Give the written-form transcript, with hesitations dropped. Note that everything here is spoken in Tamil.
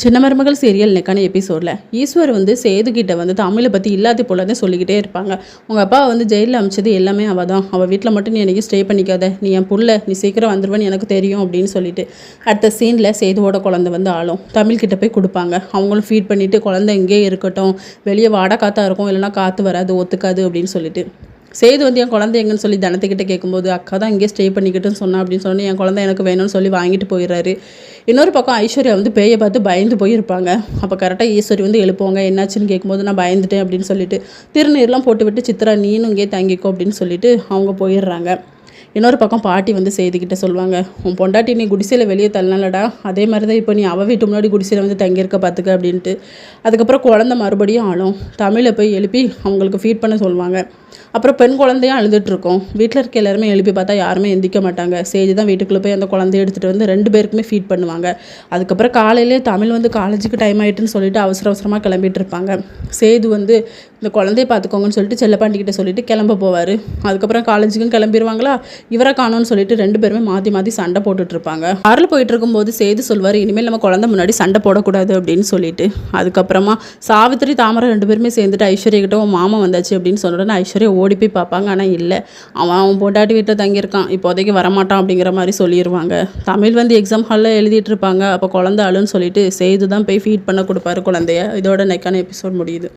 சின்ன மருமகள் சீரியல் நெக்கான எபிசோடில் ஈஸ்வர் வந்து சேதுக்கிட்ட வந்து தமிழை பற்றி இல்லாத போலதான் சொல்லிக்கிட்டே இருப்பாங்க. உங்கள் அப்பா வந்து ஜெயிலில் அமைச்சது எல்லாமே அவள் தான். அவள் வீட்டில் மட்டும் நீ எனக்கு ஸ்டே பண்ணிக்காத, நீ என் புள்ள, நீ சீக்கிரம் வந்துடுவேன்னு எனக்கு தெரியும் அப்படின்னு சொல்லிட்டு அடுத்த சீனில் சேதுவோட குழந்தை வந்து ஆளும் தமிழ்கிட்ட போய் கொடுப்பாங்க. அவங்களும் ஃபீட் பண்ணிவிட்டு குழந்தை இங்கேயே இருக்கட்டும், வெளியே வாடை காற்றா இருக்கும், இல்லைனா காற்று வராது, ஒத்துக்காது அப்படின்னு சொல்லிட்டு சேது வந்து என் குழந்தை எங்கன்னு சொல்லி தனத்துக்கிட்ட கேட்கும்போது அக்கா தான் இங்கே ஸ்டே பண்ணிக்கிட்டுன்னு சொன்னா அப்படின்னு சொன்னி என் குழந்தை எனக்கு வேணும்னு சொல்லி வாங்கிட்டு போயிடுறாரு. இன்னொரு பக்கம் ஐஸ்வர்யா வந்து பேயை பார்த்து பயந்து போயிருப்பாங்க. அப்போ கரெக்டாக ஈஸ்வரி வந்து எழுப்புவாங்க. என்னாச்சுன்னு கேட்கும்போது நான் பயந்துட்டேன் அப்படின்னு சொல்லிட்டு திருநீர்லாம் போட்டு விட்டு சித்ரா நீனும் இங்கே தங்கிக்கோ அப்படின்னு சொல்லிட்டு அவங்க போயிடுறாங்க. இன்னொரு பக்கம் பாட்டி வந்து செய்துக்கிட்ட சொல்லுவாங்க, உன் பொண்டாட்டி நீ குடிசையில் வெளியே தள்ளலடா, அதே மாதிரி தான் இப்போ நீ அவள் வீட்டு முன்னாடி குடிசையில் வந்து தங்கியிருக்க பார்த்துக்க அப்படின்ட்டு. அதுக்கப்புறம் குழந்தை மறுபடியும் ஆளும் தமிழை போய் எழுப்பி அவங்களுக்கு ஃபீட் பண்ண சொல்லுவாங்க. அப்புறம் பெண் குழந்தையும் அழுதுட்ருக்கோம். வீட்டில் இருக்க எல்லாருமே எழுப்பி பார்த்தா யாருமே எந்திக்க மாட்டாங்க. சேது தான் வீட்டுக்குள்ளே போய் அந்த குழந்தைய எடுத்துகிட்டு வந்து 2 பேருக்குமே ஃபீட் பண்ணுவாங்க. அதுக்கப்புறம் காலையிலே தமிழ் வந்து காலேஜுக்கு டைம் ஆகிட்டுன்னு சொல்லிட்டு அவசரமாக கிளம்பிட்டு இருப்பாங்க. சேது வந்து இந்த குழந்தைய பார்த்துக்கோங்கன்னு சொல்லிட்டு செல்லப்பாண்டிக்கிட்ட சொல்லிட்டு கிளம்ப போவார். அதுக்கப்புறம் காலேஜுக்கும் கிளம்பிடுவாங்களா, இவரை காணோன்னு சொல்லிட்டு 2 பேருமே மாற்றி சண்டை போட்டுட்ருப்பாங்க. காரில் போயிட்டு இருக்கும்போது சேது சொல்வார், இனிமேல் நம்ம குழந்தை முன்னாடி சண்டை போடக்கூடாது அப்படின்னு சொல்லிட்டு. அதுக்கப்புறமா சாவித்திரி தாமரை 2 பேருமே சேர்ந்துட்டு ஐஸ்வர்யக்கிட்ட உன் மாமா வந்தாச்சு அப்படின்னு சொன்னோடனே ஐஸ்வர்யா ஓடி போய் பார்ப்பாங்க. ஆனால் இல்லை, அவன் பொண்டாட்டி வீட்டில் தங்கியிருக்கான், இப்போதைக்கு வரமாட்டான் அப்படிங்கிற மாதிரி சொல்லிடுவாங்க. தமிழ் வந்து எக்ஸாம் ஹாலில் எழுதிட்டு இருப்பாங்க. அப்போ குழந்தை அழுன்னு சொல்லிட்டு சேது தான் போய் ஃபீட் பண்ண கொடுப்பாரு குழந்தைய. இதோட நெக்கான எபிசோட் முடியுது.